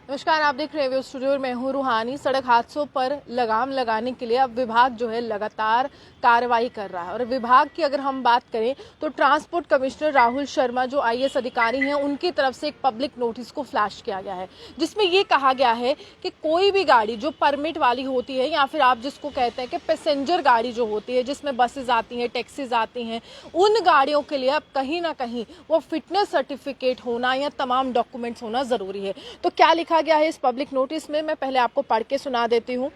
नमस्कार, आप देख रहे हैं स्टूडियो और मैं हूं रूहानी। सड़क हादसों पर लगाम लगाने के लिए अब विभाग जो है लगातार कार्रवाई कर रहा है। और विभाग की अगर हम बात करें तो ट्रांसपोर्ट कमिश्नर राहुल शर्मा जो आईएएस अधिकारी हैं, उनकी तरफ से एक पब्लिक नोटिस को फ्लैश किया गया है, जिसमें ये कहा गया है कि कोई भी गाड़ी जो परमिट वाली होती है या फिर आप जिसको कहते हैं कि पैसेंजर गाड़ी जो होती है, जिसमें बसेज आती हैं, टैक्सीज आती हैं, उन गाड़ियों के लिए अब कहीं ना कहीं वो फिटनेस सर्टिफिकेट होना या तमाम डॉक्यूमेंट्स होना जरूरी है। तो क्या लिखा गया है इस पब्लिक नोटिस में, मैं पहले आपको पढ़ के सुना देती हूँ।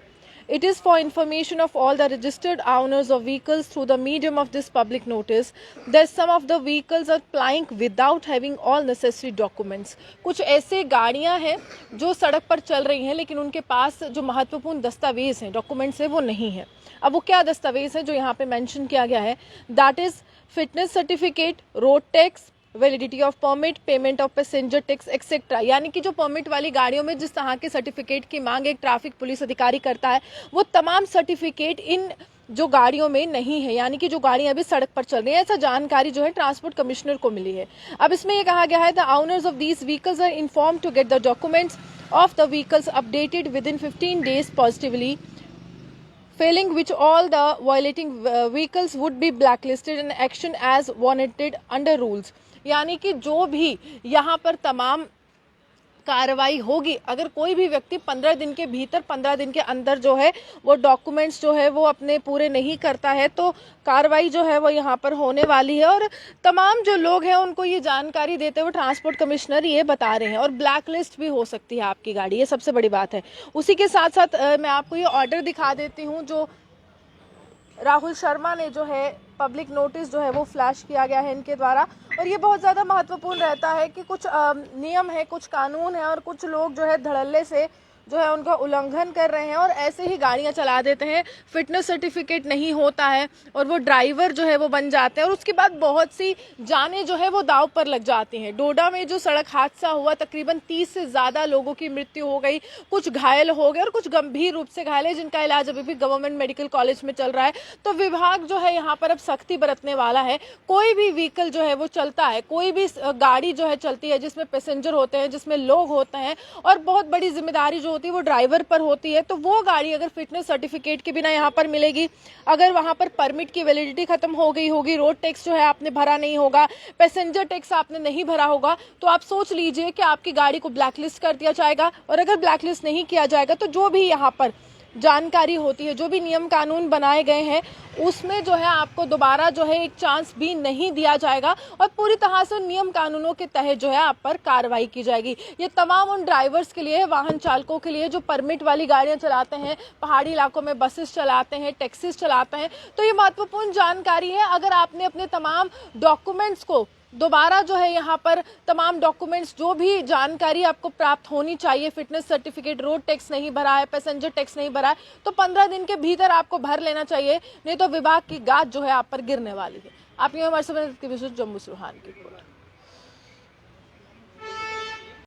It is for information of all the registered owners of vehicles through the medium of this public notice that some of the vehicles are plying without having all necessary documents। कुछ ऐसे गाड़ियां हैं जो सड़क पर चल रही हैं लेकिन उनके पास जो महत्वपूर्ण दस्तावेज हैं, डॉक्यूमेंट्स हैं, वो नहीं है। अब वो क्या दस्तावेज है जो यहाँ पे मेंशन किया गया है? That is fitness certificate, road tax, validity of permit, payment of passenger tax etcetera. यानी कि जो परमिट वाली गाड़ियों में जिस तरह के सर्टिफिकेट की मांग एक ट्रैफिक पुलिस अधिकारी करता है, वो तमाम सर्टिफिकेट इन जो गाड़ियों में नहीं है, यानी कि जो गाड़ियां अभी सड़क पर चल रही हैं। ऐसा जानकारी जो है ट्रांसपोर्ट कमिश्नर को मिली है। अब इसमें यह कहा गया है the owners of these vehicles are informed to get the documents of the vehicles updated with in 15 days positively, failing which all the violating vehicles would be blacklisted and action as warranted under rules। यानी कि जो भी यहाँ पर तमाम कार्रवाई होगी, अगर कोई भी व्यक्ति 15 दिन के भीतर, 15 दिन के अंदर जो है वो डॉक्यूमेंट्स जो है वो अपने पूरे नहीं करता है, तो कार्रवाई जो है वो यहाँ पर होने वाली है। और तमाम जो लोग हैं उनको ये जानकारी देते हुए ट्रांसपोर्ट कमिश्नर ये बता रहे हैं। और ब्लैक लिस्ट भी हो सकती है आपकी गाड़ी, ये सबसे बड़ी बात है। उसी के साथ साथ मैं आपको ये ऑर्डर दिखा देती हूँ जो राहुल शर्मा ने जो है पब्लिक नोटिस जो है वो फ्लैश किया गया है इनके द्वारा। और ये बहुत ज़्यादा महत्वपूर्ण रहता है कि कुछ नियम है, कुछ कानून है और कुछ लोग जो है धड़ल्ले से जो है उनका उल्लंघन कर रहे हैं और ऐसे ही गाड़ियां चला देते हैं। फिटनेस सर्टिफिकेट नहीं होता है और वो ड्राइवर जो है वो बन जाते हैं और उसके बाद बहुत सी जानें जो है वो दांव पर लग जाती हैं। डोडा में जो सड़क हादसा हुआ, तकरीबन 30 से ज़्यादा लोगों की मृत्यु हो गई, कुछ घायल हो गए और कुछ गंभीर रूप से घायल है जिनका इलाज अभी भी गवर्नमेंट मेडिकल कॉलेज में चल रहा है। तो विभाग जो है यहाँ पर अब सख्ती बरतने वाला है। कोई भी व्हीकल जो है वो चलता है, कोई भी गाड़ी जो है चलती है जिसमें पैसेंजर होते हैं, जिसमें लोग होते हैं और बहुत बड़ी जिम्मेदारी जो होती है वो ड्राइवर पर होती है, तो वो गाड़ी अगर फिटनेस सर्टिफिकेट के बिना यहाँ पर मिलेगी, अगर वहां पर परमिट की वैलिडिटी खत्म हो गई होगी, रोड टैक्स जो है आपने भरा नहीं होगा, पैसेंजर टैक्स आपने नहीं भरा होगा, तो आप सोच लीजिए कि आपकी गाड़ी को ब्लैकलिस्ट कर दिया जाएगा। और अगर ब्लैकलिस्ट नहीं किया जाएगा तो जो भी यहाँ पर जानकारी होती है, जो भी नियम कानून बनाए गए हैं, उसमें जो है आपको दोबारा जो है एक चांस भी नहीं दिया जाएगा और पूरी तरह से नियम कानूनों के तहत जो है आप पर कार्रवाई की जाएगी। ये तमाम उन ड्राइवर्स के लिए, वाहन चालकों के लिए जो परमिट वाली गाड़ियां चलाते हैं, पहाड़ी इलाकों में बसेस चलाते हैं, टैक्सीज चलाते हैं। तो ये महत्वपूर्ण जानकारी है। अगर आपने अपने तमाम डॉक्यूमेंट्स को दोबारा जो है यहाँ पर तमाम डॉक्यूमेंट्स, जो भी जानकारी आपको प्राप्त होनी चाहिए, फिटनेस सर्टिफिकेट, रोड टैक्स नहीं भरा है, पैसेंजर टैक्स नहीं भरा है, तो 15 दिन के भीतर आपको भर लेना चाहिए, नहीं तो विभाग की गाज जो है आप पर गिरने वाली है। आप ये हमारे समय जम्मू से रूहानी की।